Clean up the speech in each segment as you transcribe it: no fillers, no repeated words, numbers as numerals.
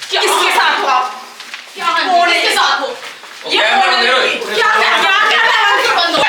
किसके साथ हो आप? कौन के साथ हो? ये कौन है? क्या बंद हो?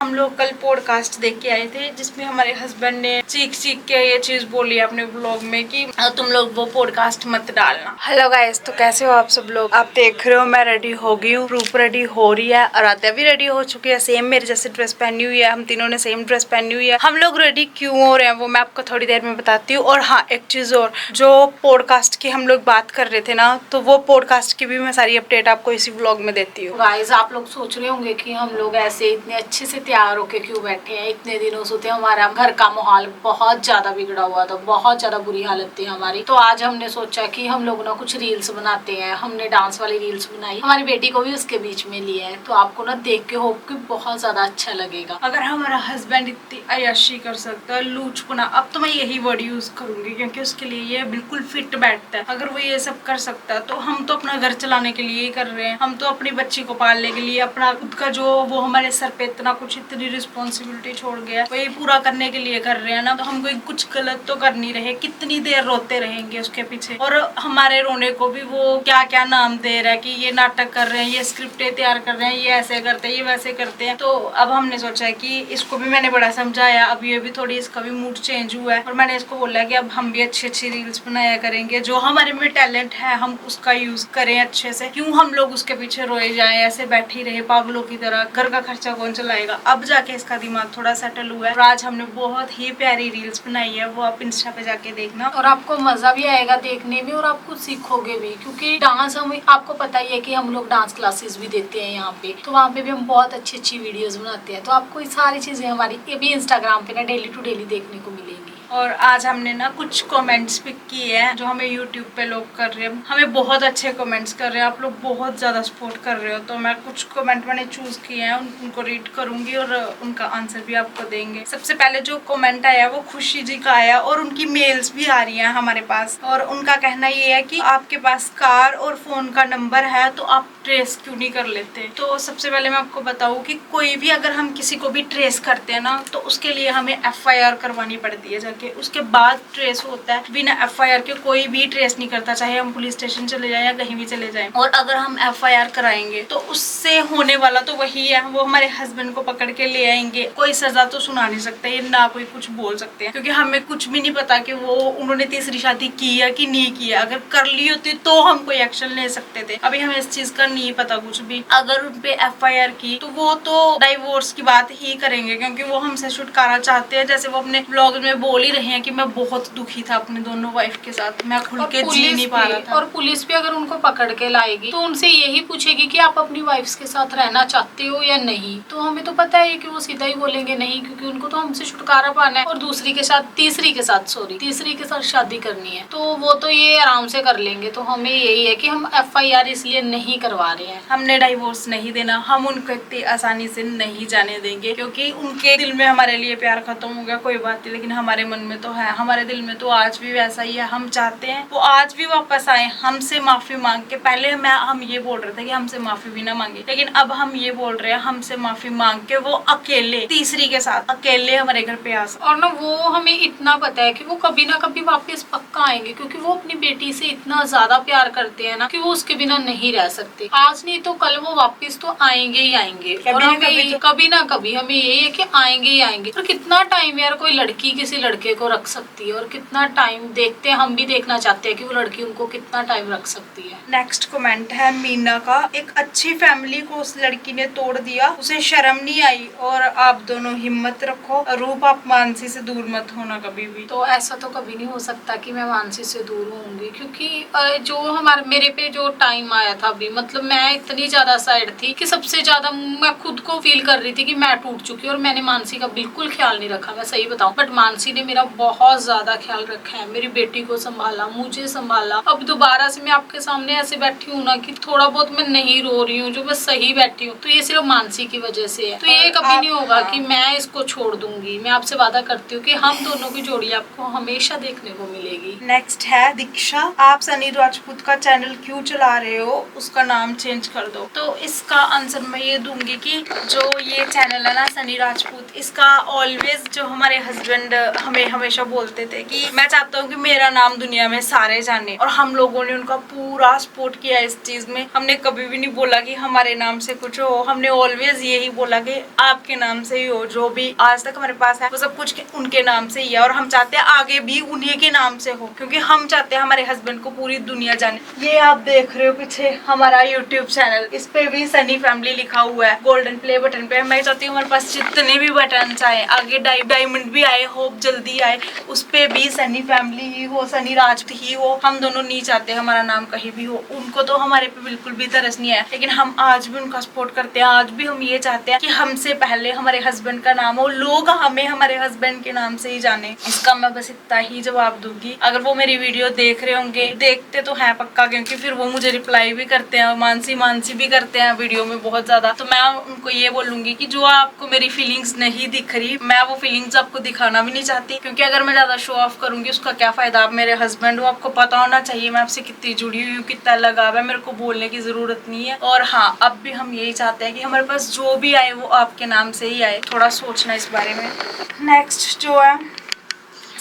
हम लोग कल पॉडकास्ट देख के आए थे जिसमें हमारे हस्बैंड ने चीख चीख के ये चीज बोली अपने व्लॉग में कि तुम लोग वो पॉडकास्ट मत डालना। हेलो गाइस, तो कैसे हो आप सब लोग? आप देख रहे हो मैं रेडी हो गई हूँ, रूप रेडी हो रही है, आराध्या भी रेडी हो चुकी है, सेम मेरे जैसे ड्रेस पहनी हुई है, हम तीनों ने सेम ड्रेस पहनी हुई है। हम लोग रेडी क्यों हो रहे हैं वो मैं आपको थोड़ी देर में बताती हूँ। और हाँ, एक चीज और, जो पॉडकास्ट की हम लोग बात कर रहे थे ना, तो वो पॉडकास्ट की भी मैं सारी अपडेट आपको इसी व्लॉग में देती हूँ। गाइस, आप लोग सोच रहे होंगे कि हम लोग ऐसे इतने अच्छे से तैयार होके क्यों बैठे हैं। इतने दिनों से हमारा घर का माहौल बहुत ज्यादा बिगड़ा हुआ था, बहुत ज्यादा बुरी हालत थी हमारी। तो आज हमने सोचा कि हम लोग ना कुछ रील्स बनाते हैं। हमने डांस वाली रील्स बनाई, हमारी बेटी को भी उसके बीच में लिया है। तो आपको ना देख के होप कि बहुत ज्यादा अच्छा लगेगा। अगर हमारा हस्बैंड इतनी अय्याशी कर सकता है, लूचपना, अब तो मैं यही वर्ड यूज करूंगी क्योंकि उसके लिए ये बिल्कुल फिट बैठता है। अगर वो ये सब कर सकता है तो हम तो अपना घर चलाने के लिए ही कर रहे हैं। हम तो अपनी बच्ची को पालने के लिए, अपना खुद का जो वो हमारे सर पे इतना कुछ, इतनी रिस्पॉन्सिबिलिटी छोड़ गया, वही पूरा करने के लिए कर रहे हैं ना। तो हम कोई कुछ गलत तो कर नहीं रहे। कितनी देर रोते रहेंगे उसके पीछे, और हमारे रोने को भी वो क्या क्या नाम दे रहा है कि ये नाटक कर रहे हैं, ये स्क्रिप्टें तैयार कर रहे हैं, ये ऐसे करते हैं, ये वैसे करते हैं। तो अब हमने सोचा है कि इसको भी मैंने बड़ा समझाया, अब ये भी थोड़ी, इसका भी मूड चेंज हुआ है और मैंने इसको बोला कि अब हम भी अच्छी अच्छी रील्स बनाया करेंगे। जो हमारे में टैलेंट है हम उसका यूज करें अच्छे से। क्यों हम लोग उसके पीछे रोए जाए, ऐसे बैठे ही रहे पागलों की तरह? घर का खर्चा कौन चलाएगा? अब जाके इसका दिमाग थोड़ा सेटल हुआ है और आज हमने बहुत ही प्यारी रील्स बनाई है, वो आप इंस्टा पे जाके देखना और आपको मजा भी आएगा देखने में और आप कुछ सीखोगे भी। क्योंकि डांस, हम आपको पता ही है कि हम लोग डांस क्लासेस भी देते हैं यहाँ पे, तो वहाँ पे भी हम बहुत अच्छी अच्छी वीडियोस बनाते हैं। तो आपको ये सारी चीजें हमारी ये भी इंस्टाग्राम पे ना डेली टू डेली देखने को मिलेंगी। और आज हमने ना कुछ कमेंट्स पिक किए हैं जो हमें यूट्यूब पे लोग कर रहे हैं। हमें बहुत अच्छे कमेंट्स कर रहे हैं, आप लोग बहुत ज्यादा सपोर्ट कर रहे हो। तो मैं कुछ कमेंट मैंने चूज किए हैं, उनको रीड करूंगी और उनका आंसर भी आपको देंगे। सबसे पहले जो कमेंट आया वो खुशी जी का आया और उनकी मेल्स भी आ रही है हमारे पास। और उनका कहना ये है कि आपके पास कार और फोन का नंबर है तो आप ट्रेस क्यों नहीं कर लेते? तो सबसे पहले मैं आपको बताऊं कि कोई भी, अगर हम किसी को भी ट्रेस करते हैं ना, तो उसके लिए हमें FIR करवानी पड़ती है जाके, उसके बाद ट्रेस होता है। बिना FIR के कोई भी ट्रेस नहीं करता, चाहे हम पुलिस स्टेशन चले जाएं या कहीं भी चले जाएं। और अगर हम FIR कराएंगे तो उससे होने वाला तो वही है, वो हमारे हस्बैंड को पकड़ के ले आएंगे। कोई सजा तो सुना नहीं सकते, ये ना कोई कुछ बोल सकते हैं, क्योंकि हमें कुछ भी नहीं पता कि वो उन्होंने तीसरी शादी की है कि नहीं की है। अगर कर ली होती तो हम कोई एक्शन ले सकते थे, अभी हमें इस चीज का नहीं पता कुछ भी। अगर उनपे FIR की तो वो तो डाइवोर्स की बात ही करेंगे, क्योंकि वो हमसे छुटकारा चाहते हैं। जैसे वो अपने व्लॉग में बोल ही रहे हैं कि मैं बहुत दुखी था अपने दोनों वाइफ के साथ, मैं खुल के जी नहीं पा रहा था। और पुलिस भी अगर उनको पकड़ के लाएगी तो उनसे यही पूछेगी कि आप अपनी वाइफ के साथ रहना चाहते हो या नहीं। तो हमें तो पता है कि वो सीधा ही बोलेंगे नहीं, क्योंकि उनको तो हमसे छुटकारा पाना है और तीसरी के साथ शादी करनी है। तो वो तो ये आराम से कर लेंगे। तो हमें यही है कि हम FIR इसलिए नहीं करवा रहे हैं। हमने डाइवोर्स नहीं देना, हम उनको इतनी आसानी से नहीं जाने देंगे, क्योंकि उनके दिल में हमारे लिए प्यार खत्म हो गया कोई बात नहीं, लेकिन हमारे मन में तो है, हमारे दिल में तो आज भी वैसा ही है। हम चाहते हैं वो आज भी वापस आए, हमसे माफी मांग के। पहले हम ये बोल रहे थे कि हमसे माफी भी ना मांगे, लेकिन अब हम ये बोल रहे हैं हमसे माफी मांग के वो अकेले, तीसरी के साथ अकेले हमारे घर पे आ सकते। और ना वो हमें इतना पता है कि वो कभी ना कभी वापस पक्का आएंगे, क्योंकि वो अपनी बेटी से इतना ज्यादा प्यार करते हैं ना कि वो उसके बिना नहीं रह सकते। आज नहीं तो कल वो वापस तो आएंगे ही आएंगे। और हमें कभी ना कभी हमें यही है कि आएंगे ही आएंगे। और कितना टाइम यार कोई लड़की किसी लड़के को रख सकती है, और कितना टाइम देखते हैं, हम भी देखना चाहते हैं कि वो लड़की उनको कितना टाइम रख सकती है। नेक्स्ट कमेंट है मीना का। एक अच्छी फैमिली को उस लड़की ने तोड़ दिया, उसे शर्म नहीं आई, और आप दोनों हिम्मत रखो। रूप, आप मानसी से दूर मत होना कभी भी। तो ऐसा तो कभी नहीं हो सकता कि मैं मानसी से दूर होंगी, क्योंकि जो मेरे पे जो टाइम आया था अभी, मतलब मैं इतनी ज्यादा सैड थी कि सबसे ज्यादा मैं खुद को फील कर रही थी कि मैं टूट चुकी हूँ। और मैंने मानसी का बिल्कुल ख्याल नहीं रखा, मैं सही बताऊं। बट मानसी ने मेरा बहुत ज्यादा ख्याल रखा है, मेरी बेटी को संभाला, मुझे संभाला। अब दोबारा से मैं आपके सामने ऐसे बैठी हूँ ना कि थोड़ा बहुत मैं नहीं रो रही हूँ, जो मैं सही बैठी हूँ, तो ये सिर्फ मानसी की वजह से है। तो ये कभी नहीं होगा कि मैं इसको छोड़ दूंगी। मैं आपसे वादा करती हूँ कि हम दोनों की जोड़ी आपको हमेशा देखने को मिलेगी। नेक्स्ट है दीक्षा, आप सनी राजपूत का चैनल क्यों चला रहे हो, उसका नाम चेंज कर दो। तो इसका आंसर मैं ये दूंगी कि जो ये चैनल है ना सनी राजपूत, इसका ऑलवेज जो हमारे हस्बैंड हमें हमेशा बोलते थे कि मैं चाहता हूँ कि मेरा नाम दुनिया में सारे जाने, और हम लोगों ने उनका पूरा सपोर्ट किया इस चीज में। हमने कभी भी नहीं बोला कि हमारे नाम से कुछ हो, हमने ऑलवेज यही बोला कि आपके नाम से ही हो, जो भी आज तक हमारे पास है वो सब कुछ उनके नाम से ही है, और हम चाहते हैं आगे भी उन्हीं के नाम से हो, क्योंकि हम चाहते हैं हमारे हस्बैंड को पूरी दुनिया जाने। ये आप देख रहे हो पीछे हमारा यूट्यूब चैनल, इस पे भी सनी फैमिली लिखा हुआ है गोल्डन प्ले बटन पे। मैं चाहती हूँ हमारे पास जितने भी बटन आए, आगे डायमंड भी आए, होप जल्दी आए, उस पे भी सनी फैमिली ही हो, सनी राजपूत ही हो। हम दोनों नहीं चाहते हमारा नाम कहीं भी हो। उनको तो हमारे पे बिल्कुल भी तरस नहीं है, लेकिन हम आज भी उनका सपोर्ट करते हैं। आज भी हम ये चाहते हैं कि हमसे पहले हमारे हस्बैंड का नाम हो, लोग हमें हमारे हस्बैंड के नाम से ही जाने। इसका मैं बस इतना ही जवाब दूंगी। अगर वो मेरी वीडियो देख रहे होंगे, देखते तो है पक्का, क्योंकि फिर वो मुझे रिप्लाई भी करते हैं, मानसी भी करते हैं वीडियो में बहुत ज्यादा। तो मैं उनको ये बोलूंगी कि जो आपको मेरी फीलिंग्स नहीं दिख रही, मैं वो फीलिंग्स आपको दिखाना भी नहीं चाहती, क्योंकि अगर मैं ज्यादा शो ऑफ करूंगी उसका क्या फायदा। आप मेरे हस्बैंड हो, आपको पता होना चाहिए मैं आपसे कितनी जुड़ी हुई हूँ, कितना लगाव है, मेरे को बोलने की जरूरत नहीं है। और हाँ, अब भी हम यही चाहते हैं कि हमारे पास जो भी आए वो आपके नाम से ही आए। थोड़ा सोचना इस बारे में। नेक्स्ट जो है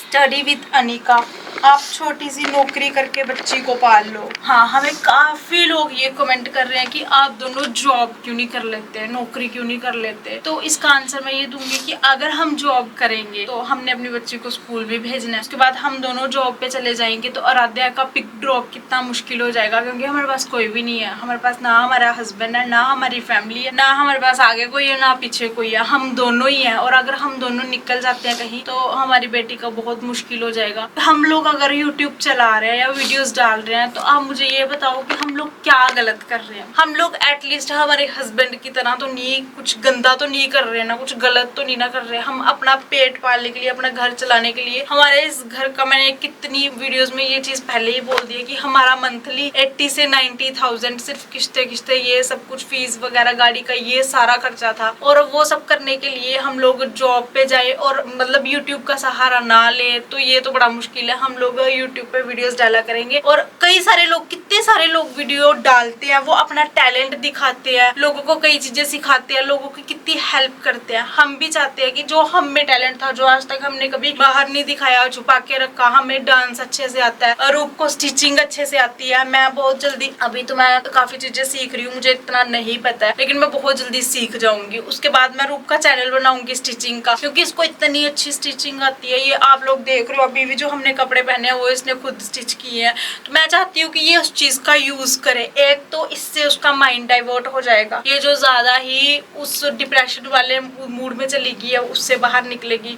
स्टडी विद अनिका, आप छोटी सी नौकरी करके बच्ची को पाल लो। हाँ, हमें काफी लोग ये कमेंट कर रहे हैं कि आप दोनों जॉब क्यों नहीं कर लेते, नौकरी क्यों नहीं कर लेते। तो इसका आंसर मैं ये दूंगी कि अगर हम जॉब करेंगे तो हमने अपनी बच्ची को स्कूल भी भेजना है, उसके बाद हम दोनों जॉब पे चले जाएंगे तो आराध्या का पिक ड्रॉप कितना मुश्किल हो जाएगा, क्योंकि हमारे पास कोई भी नहीं है। हमारे पास ना हमारा हस्बैंड है, ना हमारी फैमिली है, ना हमारे पास आगे कोई है, ना पीछे कोई है, हम दोनों ही है। और अगर हम दोनों निकल जाते हैं कहीं तो हमारी बेटी का बहुत मुश्किल हो जाएगा। हम लोग अगर यूट्यूब चला रहे हैं या वीडियोस डाल रहे हैं तो आप मुझे ये बताओ कि हम लोग क्या गलत कर रहे हैं। हम लोग एटलीस्ट हमारे हस्बैंड की तरह तो नहीं, कुछ गंदा तो नहीं कर रहे हैं ना, कुछ गलत तो नहीं ना कर रहे हैं। हम अपना पेट पालने के लिए, अपना घर चलाने के लिए, हमारे इस घर का, मैंने कितनी वीडियोस में ये चीज पहले ही बोल दी है कि हमारा मंथली 80 से 90,000 सिर्फ किस्ते ये सब कुछ फीस वगैरह, गाड़ी का ये सारा खर्चा था। और वो सब करने के लिए हम लोग जॉब पे जाए और मतलब यूट्यूब का सहारा ना ले, तो ये तो बड़ा मुश्किल है। हम लोग यूट्यूब पे वीडियोस डाला करेंगे, और कई सारे लोग, कितने सारे लोग वीडियो डालते हैं, वो अपना टैलेंट दिखाते हैं, लोगों को कई चीजें सिखाते हैं, लोगों की कितनी हेल्प करते हैं। हम भी चाहते हैं कि जो हम में टैलेंट था, जो आज तक हमने कभी बाहर नहीं दिखाया, छुपा के रखा, हमें डांस अच्छे से आता है, रूप को स्टिचिंग अच्छे से आती है। मैं बहुत जल्दी, अभी तो मैं काफी चीजें सीख रही हूँ, मुझे इतना नहीं पता है, लेकिन मैं बहुत जल्दी सीख जाऊंगी। उसके बाद मैं रूप का चैनल बनाऊंगी स्टिचिंग का, क्योंकि इसको इतनी अच्छी स्टिचिंग आती है। ये आप लोग देख रहे हो, अभी भी जो हमने कपड़े पहने हैं वो इसने खुद स्टिच किए हैं। तो मैं चाहती हूँ कि ये उस चीज का यूज करे। एक तो इससे उसका माइंड डाइवर्ट हो जाएगा, ये जो ज्यादा ही उस डिप्रेशन वाले मूड में चलेगी है उससे बाहर निकलेगी,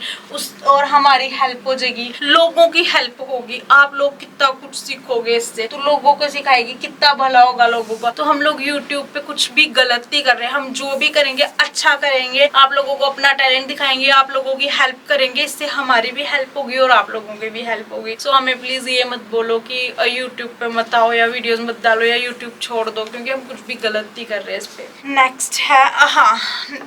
और हमारी हेल्प हो जाएगी, लोगों की हेल्प होगी। आप लोग कितना कुछ सीखोगे इससे, तो लोगों को सिखाएगी, कितना भला होगा लोगों का। तो हम लोग यूट्यूब पे कुछ भी गलत नहीं कर रहे, हम जो भी करेंगे अच्छा करेंगे, आप लोगों को अपना टैलेंट दिखाएंगे, आप लोगों की हेल्प करेंगे, इससे हमारी भी हेल्प होगी और आप लोगों की भी हेल्प होगी। सो हमें प्लीज ये मत बोलो कि यूट्यूब पे मत आओ या वीडियोस मत डालो या यूट्यूब छोड़ दो, क्योंकि हम कुछ भी गलत नहीं कर रहे हैं इस पे। नेक्स्ट है, हाँ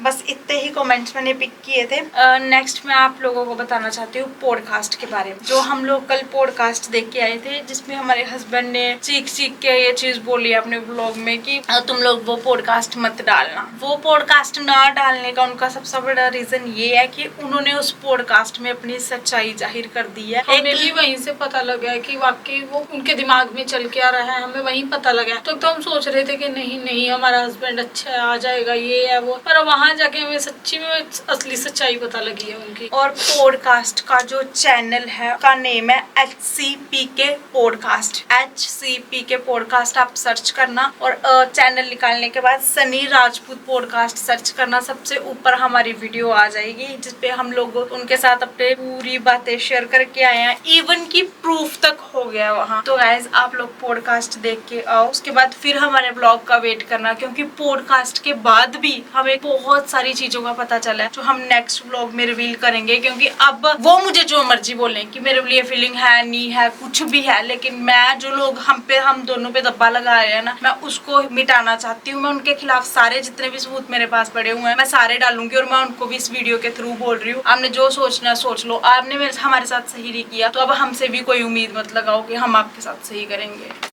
बस इतने ही कमेंट्स मैंने पिक किए थे। नेक्स्ट मैं आप लोगों को बताना चाहती हूँ पॉडकास्ट के बारे में। जो हम लोग कल पॉडकास्ट देख के आए थे, जिसमें हमारे हस्बैंड ने चीख के ये चीज बोली अपने ब्लॉग में कि तुम लोग वो पॉडकास्ट मत डालना। वो पॉडकास्ट ना डालने का उनका सबसे बड़ा रीजन ये है कि उन्होंने उस पॉडकास्ट में अपनी सच्चाई जाहिर कर दी है। हमें भी वहीं से पता लगा है कि वाकई वो उनके दिमाग में चल के आ रहा है, हमें वहीं पता लगा। तो हम सोच रहे थे कि नहीं हमारा हस्बैंड अच्छा है, आ जाएगा, ये है वो, पर वहां जाके हमें सच्ची में असली सच्चाई पता लगी है उनकी। और पॉडकास्ट का जो चैनल है का नेम है HCPK पॉडकास्ट। HCPK पॉडकास्ट आप सर्च करना, और चैनल निकालने के बाद सनी राजपूत पॉडकास्ट सर्च करना, सबसे ऊपर हमारी वीडियो आ जाएगी, जिसपे हम लोग उनके साथ अपने पूरी बातें शेयर करके आए हैं। इवन की प्रूफ तक हो गया वहाँ। तो गाइज आप लोग पॉडकास्ट देख के आओ, उसके बाद फिर हमारे ब्लॉग का वेट करना, क्योंकि पॉडकास्ट के बाद भी हमें बहुत सारी चीजों का पता चला है जो हम नेक्स्ट ब्लॉग में रिवील करेंगे। क्योंकि अब वो मुझे जो मर्जी बोले कि मेरे लिए फीलिंग है नहीं है कुछ भी है, लेकिन मैं जो लोग हम दोनों पे दब्बा लगा रहे हैं ना, मैं उसको मिटाना चाहती हूँ। मैं उनके खिलाफ सारे जितने भी सबूत मेरे पास पड़े हुए हैं मैं सारे डालूंगी, और मैं उनको भी इस वीडियो के थ्रू बोल रही हूँ, आपने जो सोचना है सोच लो, आपने हमारे साथ सही नहीं किया तो अब हमसे भी कोई उम्मीद मत लगाओ कि हम आपके साथ सही करेंगे।